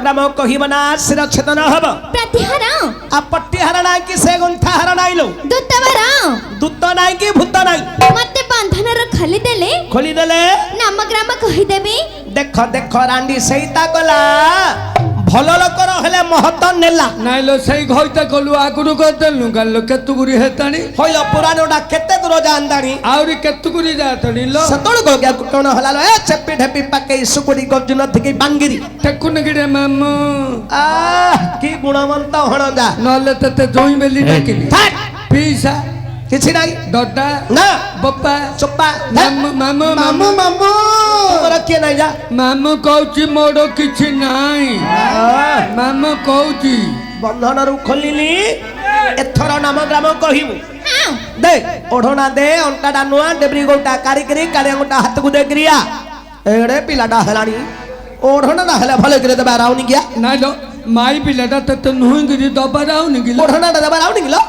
नामग्राम कहिबना शिर छेदन हब प्रतिहार आ पट्टीहार नाई कि से गुंठाहार नाइलो दूतवर दूत नाई कि भूत नाई मते बंधन खोली देले नामग्राम कहिदेबी देख देख रांडी सहीता गला भल लोकर हेले महत नेला नाइलो सही घइता कलु आगुरु करदेलु गल्लो केतुगुरी हेतानी होइलो पुरानोडा केते दूर जानदानी आउरी केतुगुरी जातनी लो सतोळ गो गया कोण हलालो ए चप्पी ढेपी पके सुकुडी गजुन थिकी बांगिरी टेकुन गिडे मामू आ की गुणवंत हणदा नले तते जोई बेली डाकिनी पीसा किछि नाही डडा ना बप्पा चुप्पा मामू मामू मामू मामू तोरा के नाही जा मामू कहउची मोडो किछि नाही मामू कहउची बंधन रु खोलिली एथर नामग्राम कहिबु दे ओढोना दे अंटाडा नुआ डेबरी गोटा कारिकरी काले गोटा हाथ को दे ग्रिया एडे पिलाडा हलानी ओढोना ना हला भले करे दबा राउनी गया नाइलो माई पिलाडा तते नुई गिरी दबा राउनी गिलो ओढोना दबा राउनी गिलो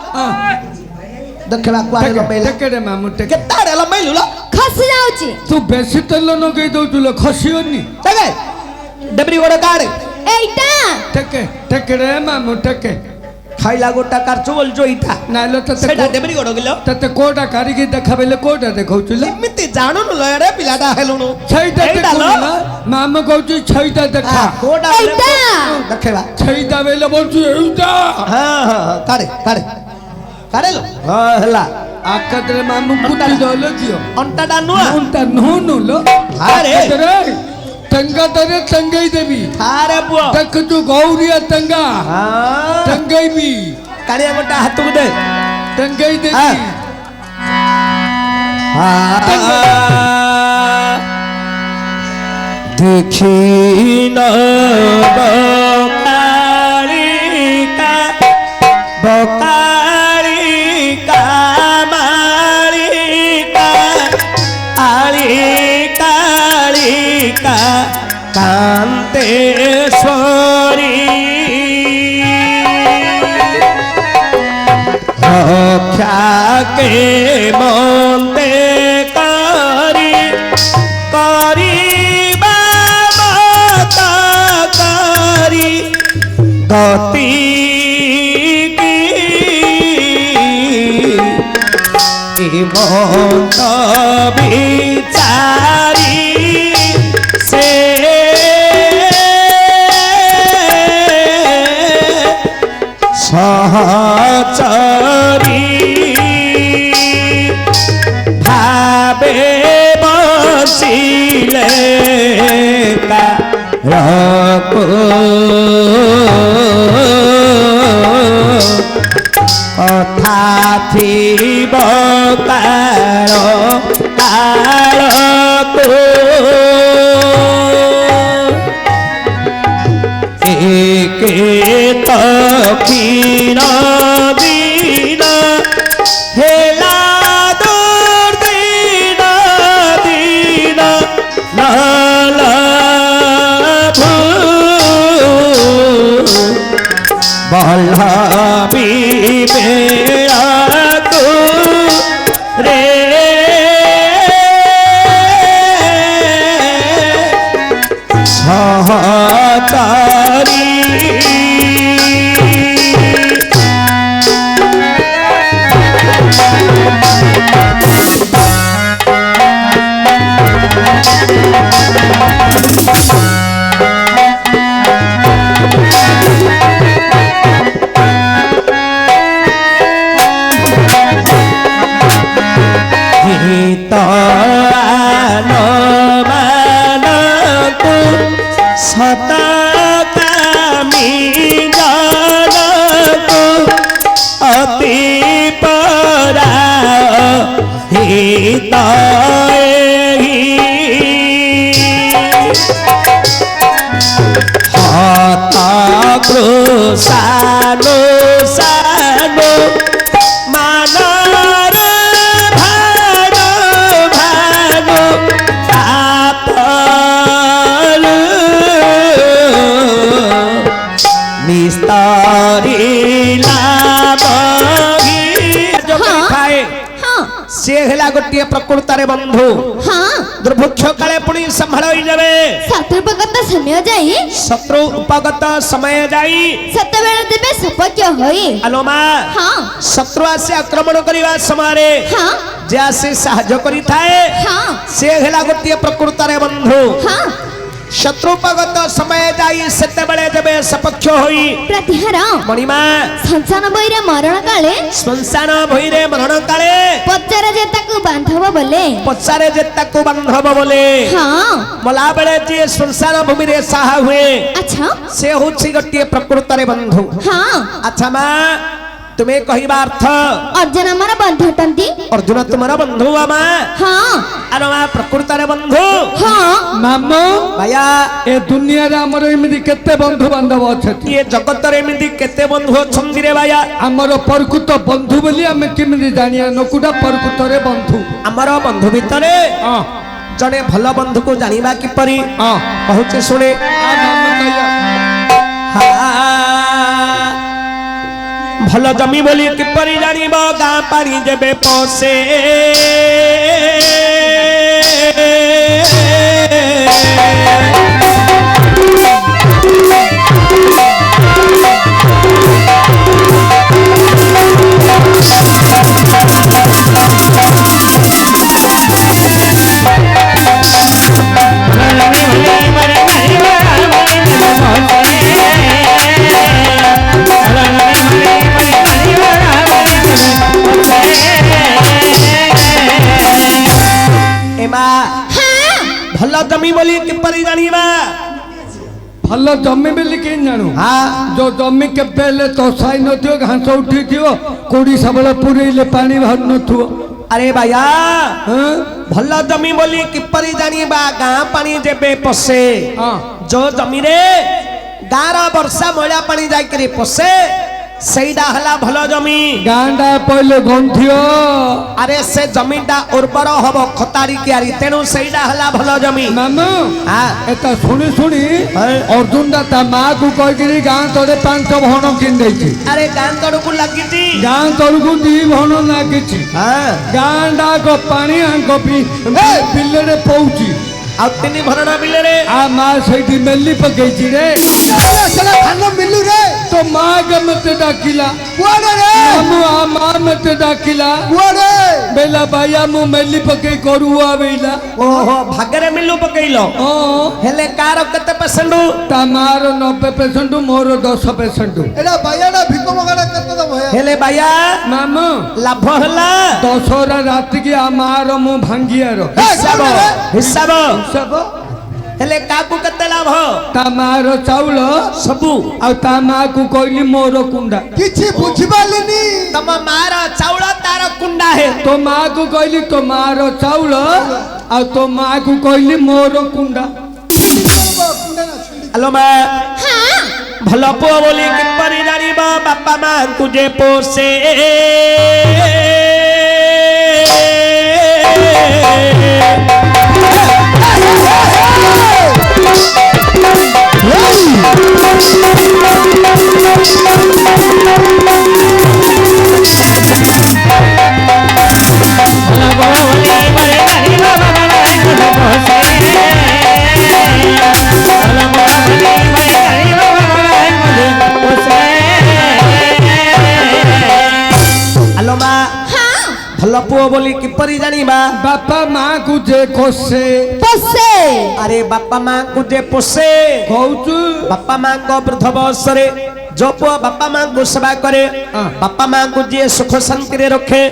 देखबा क्वारे लमेला टेकेडे मामू टेके केताडे लमेलु लो खसी जाउची तू बेसी तेल न गई दउतुलो खसियोनी तगे डेबरी गोटा काडे एइटा टेके टेकेडे मामू टेके खाइला गोटा कारचो बोल जोइता नाइलो तते सेटा डेबरी गोडो गिलो तते कोडा कारिगी देखाबेले कोडा देखौचुलो एमिति जानु न लरे पिलाडा हेलुनु छैटा देखुला मामू कहउची छैटा देखा कोडा एइटा देखबा छैटा बेले बोलछु एइटा हां काडे काडे काडे लो हां हला आकदरे मामू बुद्धि दलो जियो अंटाडा नुआ अंटा नो लो अरे तंगा तरे तंगई देवी अरे बुआ तक तू गौरिया तंगा हां तंगई भी काड़िया गोटा हाथ को दे तंगई देवी देखी न बकारिका मारिका आलिका कांतेश्वरी रक्षा के मंते करी बाबा करी गति मत विचारी से सहचरी भावे बसिले कथा थिब काळको एक क्षीण दिन हेला दुर्दिन दिन नलभु बल्लभी मेराको रे सहचरी सतकामी जनको अति परा हितहि हत कृषानो सानो मानर भानो भानो से हेला गोटे प्रकृतारे बंधु हाँ दुर्भिक्ष काले पुणी संभाल होई जाबे शत्रुपगत समय जाई शत्रु उपगत समय जाई सतबेले देबे सपक्ष होई आलोमा हाँ शत्रु आसे आक्रमण करवा समय हाँ जे आसे साहाय्य करि थाए हाँ से हेला गोटे प्रकृतारे बंधु हाँ शत्रुपगत समय जाई सेते बेले जबे सपक्ष होई प्रतिहार मणिमा संसान बहिरे मरण काले श्मशान भइरे मरण काले पचारे जे ताकू बांधव बोले पचारे जे ताकू बांधब बोले हाँ मला बेले जे श्मशान भूमि रे साहा हुए अच्छा से होछि गोटे प्रकृतारे बंधु हाँ अच्छा मा तुम्हें कहिबा अर्थ अर्जुन हमारा बंधु हटंती अर्जुन तुम्हारा बंधु आमा हाँ अरे मा प्रकृतारे बंधु हाँ ମାମୁ भैया ଏ ଦୁନିଆରେ ଆମର ଏମିତି କେତେ ବନ୍ଧୁ ବାନ୍ଧବ ଅଛନ୍ତି ये जगत रे एमिति केते बंधु अछंती रे भैया ଆମର ପ୍ରକୃତ ବନ୍ଧୁ ବୋଲି ଆମେ କେମିତି ଜାଣିବା ନକୁଟା ପ୍ରକୃତରେ ବନ୍ଧୁ हमर बंधु भितरे ହଁ जने भल बंधु को जानिबा किपरि ହଁ कहूचे सुने ଆ ମାମୁ କହିଲା भल जमी बोली किपरि जानिब गाँ पानी जेबे पसे एमा भल जमी बोली किपरि जानिबा ଭଲ ଜମି ବୋଲି କେମିତି ଜାଣୁ हाँ ଯୋଉ ଜମି କେବେ ହେଲେ ତସାଇ ନଥିବ ଘାସ ଉଠିଥିବ କୋଡ଼ି ସବୁଳ ପୁରେଇଲେ ପାଣି ବାହାରୁ ନଥିବ अरे भैया ହଁ भल जमी बोली किपरि जानिबा गाँ पानी जेबे पसे ହଁ जो जमी रे गाँर वर्षा मइला पानी जाइकरी पसे ସେଇଟା ହେଲା ଭଲ ଜମି ଗାଁଟା ପଇଲେ ଗନ୍ଧିବ ଆରେ ସେ ଜମିଟା ଉର୍ବର ହବ ଖତାରି କିଆରି ତେଣୁ ସେଇଟା ହେଲା ଭଲ ଜମି ମାମୁ ହଁ ଏଟା ଶୁଣି ଶୁଣି ହଁ। ଅର୍ଜୁନଟା ତା ମାକୁ କହିକିରି ଗାଁ ତଳେ 5 ଭଣ କିଣିଦେଇଛି ଆରେ ଗାଁ ତଳକୁ ଲାଗିଛି ଗାଁ ତଳକୁ 2 ଭଣ ଲାଗିଛି ହଁ ଗାଁଟାକ ପାଣି ଆଙ୍କ ବିଲରେ ପଉଛି ଆଉ 3 ଭରଣା ବିଲରେ ଆ ମା ସେଇଠି ମେଲି ପକେଇଛି ରେ ଧାନ ମିଲୁ ରେ तो माँ के मत डाकिला କୁଆଡେ ରେ मामू आ माँ मत डाकिला କୁଆଡେ बेला बाया मु मेली पके करुआ बेला ଓହୋ ଭାଗରେ ମିଲୁ ପକେଇଲ ओ ହେଲେ କାର କେତେ ପରସେଣ୍ଟ तमार 90% मोर 10% ଏଟା ବାୟାଟା ଭିକ ମଗାଟା କେତେ ଦବ ହେ ହେଲେ ବାୟା मामू ଲାଭ ହେଲା दशहरा राति की आमार मु भांगियार ହିସାବ ହିସାବ सब ହେଲେ କାକୁ କେତେ ଲାଭ तमार चाउल ସବୁ आ ता माँ को कहली मोर कुंडा କିଛି ବୁଝିପାରିଲିନି ତମ ମାର ଚାଉଳ ତାର କୁଣ୍ଡା ହେ तो माँ को कहली तो मार चाउल आ तो माँ को कहली मोर कुंडा ଆଲୋ ମା ଭଲ ପୁଅ ବୋଲି କିପରି ଜାଣିବ ବାପା ମାଙ୍କୁ ଯେ ପୋଷେ ଆଲୋ ମା ଭଲ ପୁଅ ବୋଲି କିପରି ଜାଣିବା बापा माँ को जे कोसे ପଶେ ଆରେ ବାପା ମାଙ୍କୁ ଯେ ପୋଷେ କହୁଛୁ ବାପା ମାଙ୍କ ବୃଦ୍ଧ ବୟସରେ जो पुआ बापा माँ को सेवा करे बापा माँ को जी सुख शांति रे रखे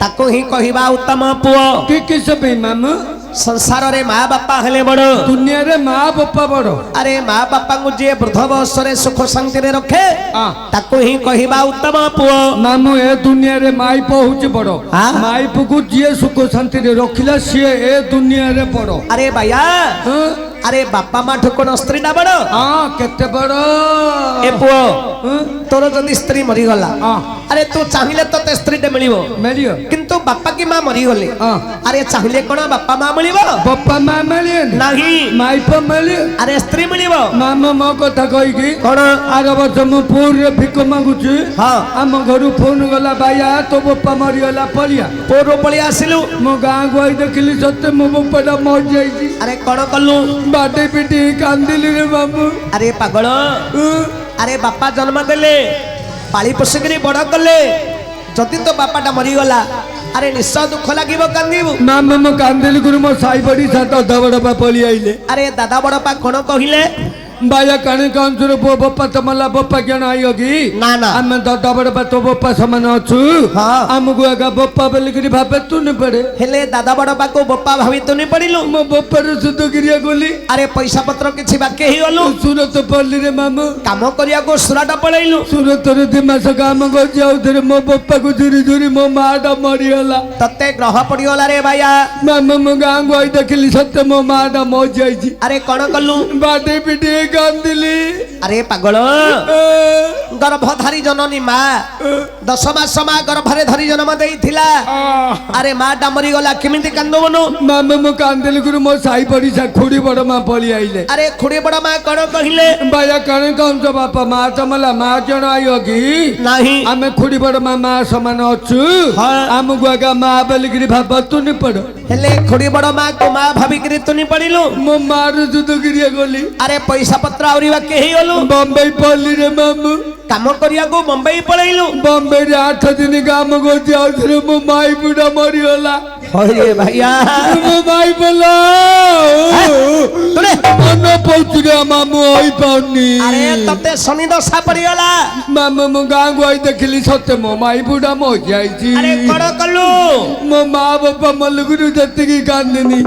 ताको ही कहिबा उत्तम पुओ कि किस पे मामू संसार रे माँ बापा हेले बड़ दुनिया रे माँ बापा बड़ अरे माँ बापा को जी वृद्ध बयस रे सुख शांति रे रखे ताको ही कहिबा उत्तम पुओ मामू ए दुनिया रे माइप होची बड़ हाँ? माइप को जी सुख शांति रे रखिला सी ए दुनिया रे बड़ अरे भैया हाँ? अरे बापा माँ ठुकन स्त्री ना बड़ हाँ केते बड़ ए पुओ ତୋର ଯଦି ସ୍ତ୍ରୀ ମରିଗଲା ହଁ। ଆରେ ତୁ ଚାହିଁଲେ ତତେ ସ୍ତ୍ରୀଟେ ମିଳିବ ମିଳିବ କିନ୍ତୁ ବାପା କି ମା ମରିଗଲେ ହଁ। ଆରେ ଚାହିଁଲେ କଣ ବାପା ମା ମିଳିବ ବାପା ମା ମିଳିବନି ନାହିଁ ମାଇପ ମିଳିବ ଆରେ ସ୍ତ୍ରୀ ମିଳିବ ମାମା ମୋ କଥା କହିକି କଣ ଆର ବର୍ଷ ମୁଁ ପୁରୀରେ ଭିକ ମାଗୁଛି ହଁ ଆମ ଘରୁ ଫୋନ ଗଲା ବାୟା ତୋ ବାପା ମରିଗଲା ପଳିଆ ପୋରୁ ପଳେଇ ଆସିଲୁ ମୋ ଗାଁକୁ ଆଇ ଦେଖିଲି ସତେ ମୋ ବାପାଟା ମରିଯାଇଛି ଆରେ କଣ କଲୁ ବାଟେ ପିଟି କାନ୍ଦିଲି ରେ ବାବୁ ଆରେ ପାଗଳ ଆରେ ବାପା ଜନ୍ମ ଦେଲେ ପାଳି ପୋଷିକିରି ବଡ କଲେ ଯଦି ତୋ ବାପାଟା ମରିଗଲା ଆରେ ନିଶ୍ଚୟ ଦୁଃଖ ଲାଗିବ କାନ୍ଦିବୁ ମାମା ମୁଁ କାନ୍ଦିଲି ଗୁରୁ ମୋ ସାଇ ପଡି ସାତ ଧବଡ ବା ପଳି ଆଇଲେ ଆରେ ଦାଦା ବଡପା କଣ କହିଲେ ବାୟା କାଣି କାଞ୍ଚୁର ପୁଅ ବାପା ତମଲା ବାପା କେଣ ଆଇବ କି ନା ନା ଆମେ ଦାଦା ବଡ ବା ତୋ ବାପା ସମାନ ଅଛୁ ହଁ। ଆମକୁ ଏକା ବାପା ବୋଲିକିରି ଭାବେ ତୁ ନି ପଡେ ହେଲେ ଦାଦା ବଡପାକୁ ବୋପା ଭାବି ତୁନି ପଡିଲୁ ମୋ ବାପାର ସୁଧ କିରିଆ ଗଲି ଆରେ ପଇସା ପତ୍ର କିଛି ବାକି ହେଇଗଲୁ ସୁରତ ପଲ୍ଲୀରେ ମାମୁ କାମ କରିବାକୁ ସୁରାଟ ପଳେଇଲୁ ସୁରତରେ 2 ମାସ କାମ କରିଛି ଆଉ ଥରେ ମୋ ବାପାକୁ ଝୁରି ଝୁରି ମୋ ମା ଟା ମରିଗଲା ତତେ ଗ୍ରହ ପଡିଗଲା ରେ ଭାଇଆ ମାମା ମୋ ଗାଁକୁ ଆଇ ଦେଖିଲି ସତେ ମୋ ମା ଟା ମରିଯାଇଛି ଆରେ କଣ କଲୁ ବାଟେ ପିଟି କାନ୍ଦିଲି ଆରେ ପାଗଳ ଗର୍ଭଧାରୀ ଜନନୀ ମା 10 ମାସ ମା ଗର୍ଭରେ ଧରି ଜନ୍ମ ଦେଇଥିଲା ଆରେ ମା ଟା ମରିଗଲା କେମିତି କାନ୍ଦୁବୁନୁ ମାମା ମୁଁ କାନ୍ଦିଲି ଗୁରୁ ମୋ ସାଇ ପଡିଶା ଖୁଡି ବଡ ମା ପଳି ଆଇଲେ ଆରେ ଖୁଡି ବଡ ମା କଣ କହିଲେ ବାୟା କାଣି କାଉଁଛ ବାପା ମା ତମଲା ମା ଜଣ ଆଇବ କି ନାହିଁ ଆମେ ଖୁଡି ବଡ ମା ମା ସମାନ ଅଛୁ ହଁ। ଆମକୁ ଆଗା ମା ବୋଲିକିରି ଭାବ ତୁ ନି ପଡ ହେଲେ ଖୁଡି ବଡ ମା କୁ ମା ଭାବିକିରି ତୁନି ପଡିଲୁ ମୋ ମାର ସୁଧ କିରିଆ ଗଲି ଆରେ ପଇସା ପତ୍ର ଆହୁରି ବାକି ହେଇଗଲୁ ବମ୍ବେଇ ପଲ୍ଲୀରେ ମାମୁ କାମ କରିବାକୁ ମୁମ୍ବାଇ ପଳେଇଲୁ ବମ୍ବେରେ 8 ଦିନ କାମ କରୁଛି ଆଉ ଥରେ ମୋ ମାଇ ବୁଢା ମରିଗଲା ହଇରେ ଭାଇଆ ମୋ ମାଇ ବୋଲା ତୁନେ ମନ ପଡୁଛି ରେ ମାମୁ ହୋଇପାରୁନି ଆରେ ତତେ ଶନି ଦଶା ପଡିଗଲା ମାମୁ ମୋ ଗାଁକୁ ଆଇ ଦେଖିଲି ସତେ ମୋ ମାଇ ବୁଢା ମରିଯାଇଛି ଆରେ କଣ କଲୁ ମୋ ମା ବାପା ମଲଗୁରୁ ଯେତିକି କାନ୍ଦିନି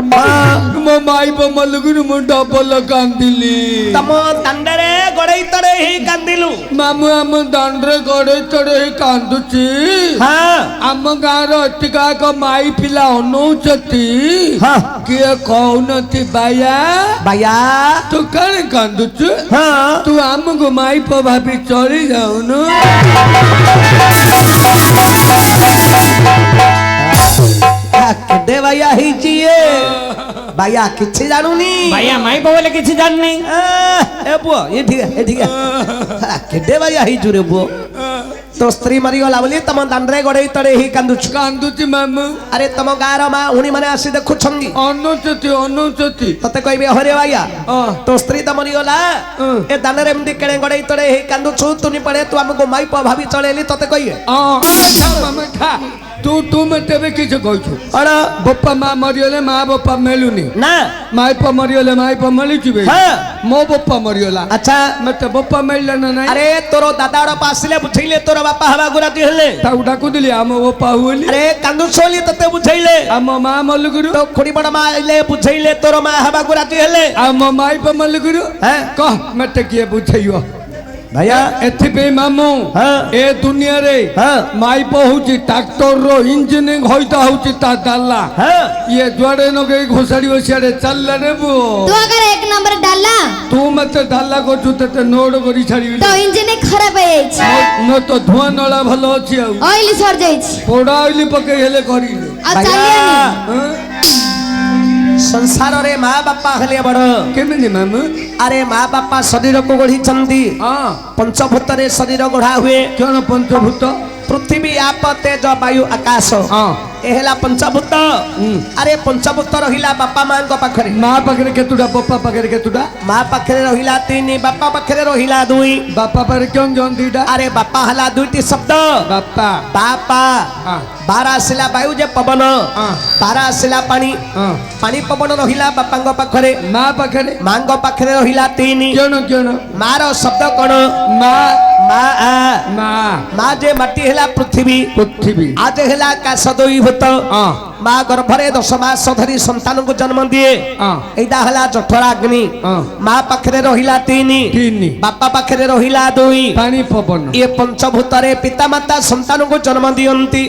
ମୋ ମାଇ ବାପା ମଲଗୁରୁ ମୁଁ ଡବଲ କାନ୍ଦିଲି ତମ ଦାଣ୍ଡରେ ଗଡେଇ ତଡେଇ ହେଇ କାନ୍ଦିଲୁ ମାମୁ ଆମ ଦାଣ୍ଡରେ ଗଡେଇ ତଡେଇ କାନ୍ଦୁଛି ହଁ ଆମ ଗାଁର ଏତିକା ଏକ ମାଇ ପିଲା ଅନଉଛନ୍ତି ହଁ କିଏ କହୁନନ୍ତି ବାୟା ଭାଇଆ ତୁ କାଣ କାନ୍ଦୁଛୁ ହଁ ତୁ ଆମକୁ ମାଇପ ଭାବି ଚଳି ଯାଉନୁ କେତେ ଭାଇଆ ହେଇଛି ଏ ଭାଇଆ କିଛି ଜାଣୁନି ଭାଇଆ ମାଇ ବୋଲେ କିଛି ଜାଣିନି ଏ ପୁଅ ଏ ଠିକ କେତେ ଭାଇଆ ହେଇଛୁ ରେ ପୁଅ ତୋ ସ୍ତ୍ରୀ ମରିଗଲା ବୋଲି ତମ ଦାଣ୍ଡରେ ଗଡେଇ ତଡେଇ ହେଇ କାନ୍ଦୁଛୁ କାନ୍ଦୁଛି ମାମୁ ଆରେ ତମ ଗାଁର ମା ଉଣି ମାନେ ଆସି ଦେଖୁଛନ୍ତି ଅନଉଛନ୍ତି ତତେ କହିବେ ହରେ ଭାଇଆ ତୋ ସ୍ତ୍ରୀ ତ ମରିଗଲା ଏ ଦାନରେ ଏମିତି କେଣେ ଗଡେଇ ତଡେଇ ହେଇ କାନ୍ଦୁଛୁ ତୁନି ପଡେ ତୁ ଆମକୁ ମାଇପ ଭାବି ଚଳେଇଲି ତତେ କହିବେ ତୁ ମତେ ଏବେ କିଛି କହିଛୁ କଣ ବାପା ମା ମରିଗଲେ ମା ବାପା ମିଳୁନି ନା ମାଇପ ମରିଗଲେ ମାଇପ ମିଳିଯିବେ ହଁ ମୋ ବାପା ମରିଗଲା ଆଚ୍ଛା ମତେ ବାପା ମିଳିଲା ନା ନାଇଁ ଆରେ ତୋର ଦାଦା ବଡ ଆସିଲେ ବୁଝେଇଲେ ତୋର ବାପା ହେବାକୁ ରାଜି ହେଲେ ତାକୁ ଡାକୁଥିଲି ଆମ ବାପା ବୋଲି ଆରେ କାନ୍ଦୁଛୁ ବୋଲି ତତେ ବୁଝେଇଲେ ଆମ ମା ମଲଗୁରୁ ତୋ ଖୁଡି ବଡ ମା ଆଇଲେ ବୁଝେଇଲେ ତୋର ମା ହେବାକୁ ରାଜି ହେଲେ ଆମ ମାଇପ ମଲଗୁରୁ ହଁ କହ ମତେ କିଏ ବୁଝେଇବ ଭାଇଆ ଏଥିପାଇଁ ମାମୁ ହଁ ଏ ଦୁନିଆରେ ହଁ ମାଇପ ହଉଛି ଟ୍ରାକ୍ଟରର ଇଞ୍ଜିନିୟରିଂ ହଇତା ହଉଛି ତା ଡାଲା ହଁ ଇଏ ଯୁଆଡେ ନଗେଇ ଘୋଷାଡିବ ସିଆଡେ ଚାଲିଲା ରେ ପୁଅ ତୁ ଆଗର 1 ନମ୍ବର ଡାଲା ତୁ ମତେ ଡାଲା କରୁଛୁ ତତେ ନୋଡ କରି ଛାଡିବି ତ ଇଞ୍ଜିନ ଖରାପ ହେଇଯାଇଛି ମୋ ତ ଧୂଆଁ ନଳା ଭଲ ଅଛି ଆଉ ଅଏଲ ସରି ଯାଇଛି ପୋଡା ଅଇଲି ପକେଇ ହେଲେ କରିଲେ ଆଉ ଭାଇଆ ଚାଲିବନି ସଂସାରରେ ମା ବାପା ହେଲେ ବଡ କେମିତି ମାମୁ ଆରେ ମା ବାପା ଶରୀରକୁ ଗଢିଛନ୍ତି ହଁ ପଞ୍ଚଭୂତରେ ଶରୀର ଗଢା ହୁଏ କଣ ପଞ୍ଚଭୂତ ପୃଥିବୀ ଆପ ତେଜ ବାୟୁ ଆକାଶ ହଁ ଏ ହେଲା ପଞ୍ଚଭୂତ ଆରେ ପଞ୍ଚଭୂତ ରହିଲା ବାପା ମାଙ୍କ ପାଖରେ ମା ପାଖରେ କେତୁଟା ବାପା ପାଖରେ କେତୁଟା ମା ପାଖରେ ରହିଲା 3 ବାପା ପାଖରେ ରହିଲା 2 ବାପା ପାଖରେ କେଉଁ ଜଣ ଦିଟା ଆରେ ବାପା ହେଲା 2ଟି ଶବ୍ଦ ବାପା ବାପା ହଁ ବାର ଆସିଲା ବାୟୁ ଯେ ପବନ ହଁ ବାର ଆସିଲା ପାଣି ହଁ ପାଣି ପବନ ରହିଲା ବାପାଙ୍କ ପାଖରେ ମା ପାଖରେ ମାଙ୍କ ପାଖରେ ରହିଲା 3 କେଣ ମାର ଶବ୍ଦ କଣ ମା ମା ମା ମା ଯେ ମାଟି ହେଲା ପୃଥିବୀ ପୃଥିବୀ ଆଜ ହେଲା ଆକାଶ 2 ଭୂତ ହଁ ମା ଗର୍ଭରେ 10 ମାସ ଧରି ସନ୍ତାନକୁ ଜନ୍ମ ଦିଏ ହଁ ଏଇଟା ହେଲା ଜଠର ଅଗ୍ନି ହଁ ମା ପାଖରେ ରହିଲା 3 ତିନି ବାପା ପାଖରେ ରହିଲା 2 ପାଣି ପବନ ଇଏ ପଞ୍ଚଭୂତରେ ପିତାମାତା ସନ୍ତାନକୁ ଜନ୍ମ ଦିଅନ୍ତି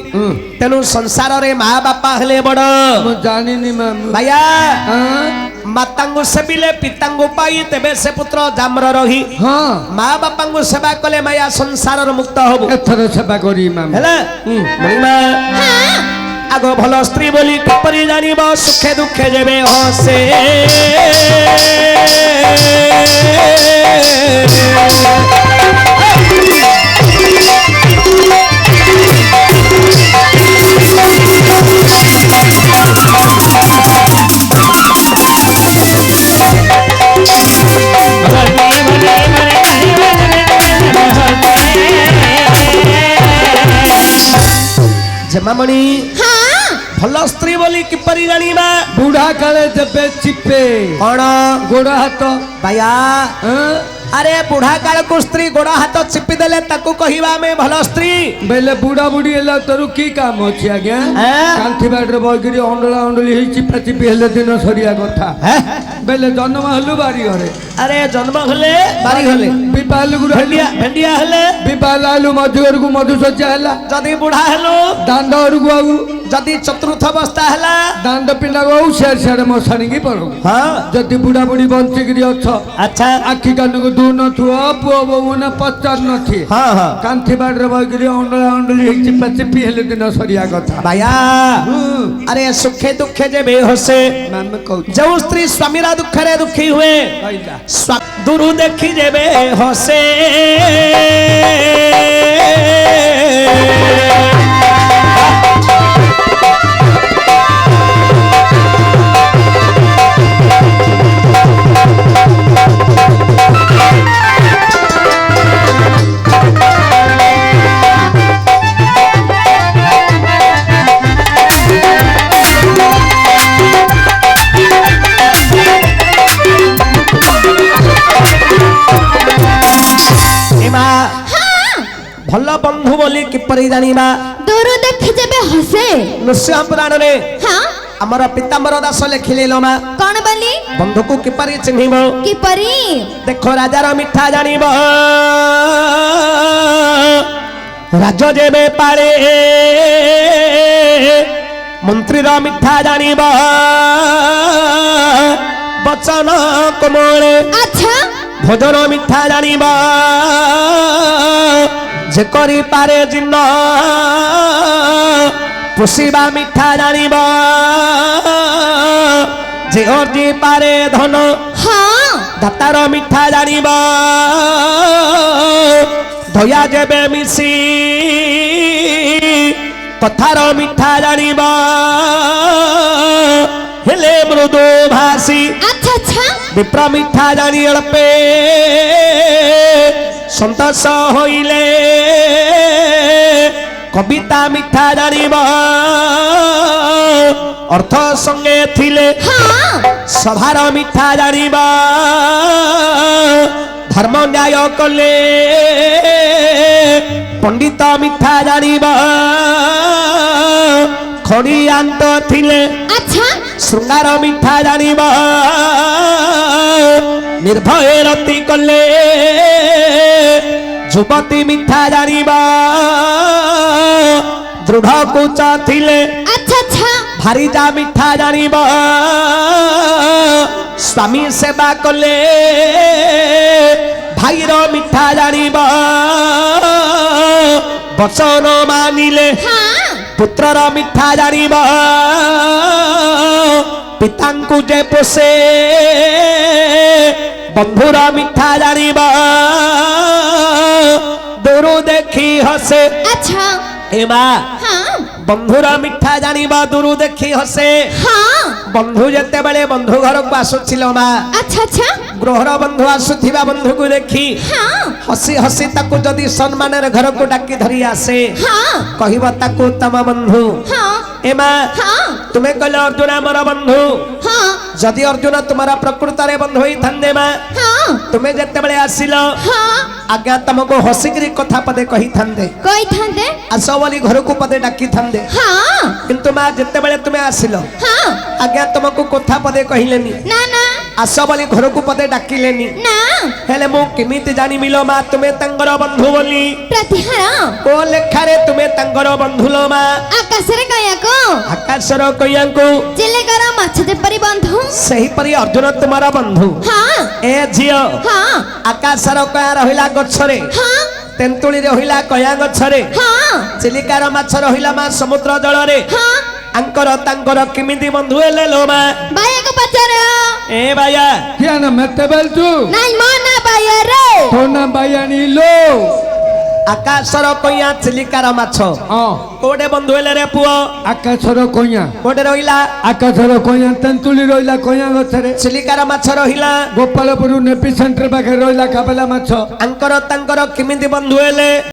ତେଣୁ ସଂସାରରେ ମା ବାପା ହେଲେ ବଡ ମୁଁ ଜାଣିନି ମାମୁ ଭାଇଆ ହଁ ମାତାଙ୍କୁ ସେବିଲେ ପିତାଙ୍କୁ ପାଇ ତେବେ ସେ ପୁତ୍ର ଜାମ୍ର ରହି ହଁ ମା ବାପାଙ୍କୁ ସେବା କଲେ ମାୟା ସଂସାରର ମୁକ୍ତ ହବୁ ଏଥର ସେବା କରି ମାମା ହେଲା ମଣିମା ଆଗ ଭଲ ସ୍ତ୍ରୀ ବୋଲି କିପରି ଜାଣିବ ସୁଖେ ଦୁଃଖେ ଯେବେ ହସେ ଜମାମଣି ଭଲ ସ୍ତ୍ରୀ ବୋଲି କିପରି ଜାଣିବା ବୁଢା କାଳେ ଦେବେ ଚିପେ କଣ ଗୋଡ ହାତ ବାୟା ଆରେ ବୁଢା କାଳକୁ ସ୍ତ୍ରୀ ଗୋଡ ହାତ ଚିପି ଦେଲେ ତାକୁ କହିବା ଆମେ ଭଲ ସ୍ତ୍ରୀ ବେଲେ ବୁଢା ବୁଢୀ ହେଲା ତୋର କି କାମ ଅଛି ଆଜ୍ଞା କାନ୍ଥି ବାଡରେ ବଇକିରି ଅଣ୍ଡଳା ଅଣ୍ଡଳି ହେଇ ଚିପା ଚିପି ହେଲେ ଦିନ ସରିଆ କଥା ବେଲେ ଜନ୍ମ ହେଲୁ ବାରି ଘରେ ଆରେ ଜନ୍ମ ହେଲେ ବାରି ହେଲେ ବିବାହ ଭେଣ୍ଡିଆ ହେଲେ ବିବାହ ହେଲୁ ମଧୁ ଘରକୁ ମଧୁଶଯ୍ୟା ହେଲା ଯଦି ବୁଢା ହେଲୁ ଦାଣ୍ଡ ଘରକୁ ଆଉ ଯଦି ଚତୁର୍ଥ ଅବସ୍ଥା ହେଲା ଦାଣ୍ଡ ପିଲାକୁ ଆଉ ସିଆଡେ ସିଆଡେ ମଶାଣିକି ପଡୁ ହଁ ଯଦି ବୁଢା ବୁଢୀ ବଞ୍ଚିକିରି ଅଛ ଆଚ୍ଛା ଆଖି କାନକୁ ଦୁ ନଥିବ ପୁଅ ବୋଉ ମାନେ ପଚାରୁ ନଥିବେ ହଁ ହଁ କାନ୍ଥି ବାଡରେ ବଇକିରି ଅଣ୍ଡଳା ଅଣ୍ଡଳି ହେଇ ଚିପା ଚିପି ହେଲେ ଦିନ ସରିଆ କଥା ବାୟା ଆରେ ସୁଖେ ଦୁଃଖେ ଯେବେ ହସେ ଆମେ କହୁଛୁ ଯେଉଁ ସ୍ତ୍ରୀ ସ୍ୱାମୀର ଦୁଃଖରେ ଦୁଃଖୀ ହୁଏ କହିଲା ଦୂରୁ ଦେଖି ଯେବେ ହସେ ଭଲ ବନ୍ଧୁ ବୋଲି କିପରି ଜାଣିବା ଦୂର ଦେଖି ଯେବେ ହସେ ନୃସିଂହ ପୁରାଣରେ ହଁ ଆମର ପିତାମ୍ବର ଦାସ ଲେଖିଲେ ଲୋ ମା କଣ ବୋଲି ବନ୍ଧୁକୁ କିପରି ଚିହ୍ନିବ କିପରି ଦେଖ ରାଜାର ମିଠା ଜାଣିବ ରାଜ ଯେବେ ପାଳେ ମନ୍ତ୍ରୀର ମିଠା ଜାଣିବ ବଚନ କୋମଳେ ଆଚ୍ଛା ଭୋଜନ ମିଠା ଜାଣିବ যে করি পারে জিন্ন পুষিবা মিঠা জানিব যে অর্জি পারে ধন হ্যাঁ দাতার মিঠা জানিব ধয়া যেবে মিশি কথার মিঠা জানিব হেলে মৃদু ভাসি আচ্ছা আচ্ছা বিপ্র মিঠা জানি অল্পে সন্তোষ হইলে কবিতা মিঠা জানিব অর্থ সঙ্গে থিলে সভার মিঠা জানিব ধর্ম ন্যায় কলে পণ্ডিত মিঠা জানিব খড়িয়ান্ত থিলে আচ্ছা শৃঙ্গার মিঠা জানিব নির্ভয় রতি কলে যুবতী মিঠা জানিব দৃঢ় কুচ থিলে আচ্ছা আচ্ছা ভারি যা মিঠা জানিব স্বামী সেবা কলে ভাইর মিঠা জানিব বচন মানিলে হ্যাঁ পুত্রর মিঠা জানিব পিতাঙ্কু যে পোষে বন্ধুর মিঠা জানিব দূরু দেখি হসে আচ্ছা এবা হ্যাঁ বন্ধুর মিঠা জানিবা দূরু দেখি হসে হ্যাঁ বন্ধু যেতেবেলে বন্ধু ঘরକୁ আসুছিল মা আচ্ছা আচ্ছা গৃহর বন্ধু আসুথিবা বন্ধুକୁ দেখি হ্যাঁ হসি হসি তাকু যদি সম্মানের ঘরକୁ ডাকি ধরি আসে হ্যাঁ কহিব তাকু তম বন্ধু হ্যাঁ এমা হ্যাঁ তুমি কইলে অর্জুন আমার বন্ধু হ্যাঁ যদি অর্জুন তোমার প্রকৃতরে বন্ধু হইথান্দে মা হ্যাঁ তুমি যেতেবেলে আসিল হ্যাঁ আজ্ঞা তমକୁ হসিকিরি কথা পদে কহিথান্দে কইথান্দে আস বলি ঘরକୁ পদে ডাকিথান্দে হ্যাঁ কিন্তু মা যেতেবেলে তুমি আসিল হ্যাঁ আজ্ঞা তমକୁ কথা পদে কহিলেনি না না ଆସ ବୋଲି ଘରକୁ ପଦେ ଡାକିଲେନି ନା ହେଲେ ମୁଁ କେମିତି ଜାଣିବି ଲୋ ମା ତୁମେ ତାଙ୍କର ବନ୍ଧୁ ବୋଲି ପ୍ରତିହାର ଓ ଲେଖାରେ ତୁମେ ତାଙ୍କର ବନ୍ଧୁ ଲୋ ମା ଆକାଶରେ କହିବାକୁ ଆକାଶର କଇଆଙ୍କୁ ଚିଲିକାର ମାଛ ଯେପରି ବନ୍ଧୁ ସେହିପରି ଅର୍ଜୁନ ତୁମର ବନ୍ଧୁ ହଁ ଏ ଝିଅ ହଁ ଆକାଶର କୟା ରହିଲା ଗଛରେ ହଁ ତେନ୍ତୁଳି ରହିଲା କୟା ଗଛରେ ହଁ ଚିଲିକାର ମାଛ ରହିଲା ମା ସମୁଦ୍ର ଜଳରେ ହଁ ଆଙ୍କର ତାଙ୍କର କେମିତି ବନ୍ଧୁ ହେଲେ ଲୋ ମା ବାୟାକୁ ପଚାର ଏ ବାୟା କିଆ ନା ମେତେ ବେଲଛୁ ନାଇଁ ମୋ ନା ବାୟା ରେ ତୋ ନା ବାୟାଣୀ ଲୋ ଆକାଶର କଇଆ ଚିଲିକାର ମାଛ ହଁ କୋଉଟେ ବନ୍ଧୁ ହେଲେ ରେ ପୁଅ ଆକାଶର କଇଁଆ କୋଉଟେ ରହିଲା ଆକାଶର କଇଁଆ ତେନ୍ତୁଳି ରହିଲା କଇଁଆ ଗଛରେ ଚିଲିକାର ମାଛ ରହିଲା ଗୋପାଳପୁର ନେପି ସେଣ୍ଟର ପାଖରେ ରହିଲା କାବେଲା ମାଛ ଆଙ୍କର ତାଙ୍କର କେମିତି ବନ୍ଧୁ ହେଲେ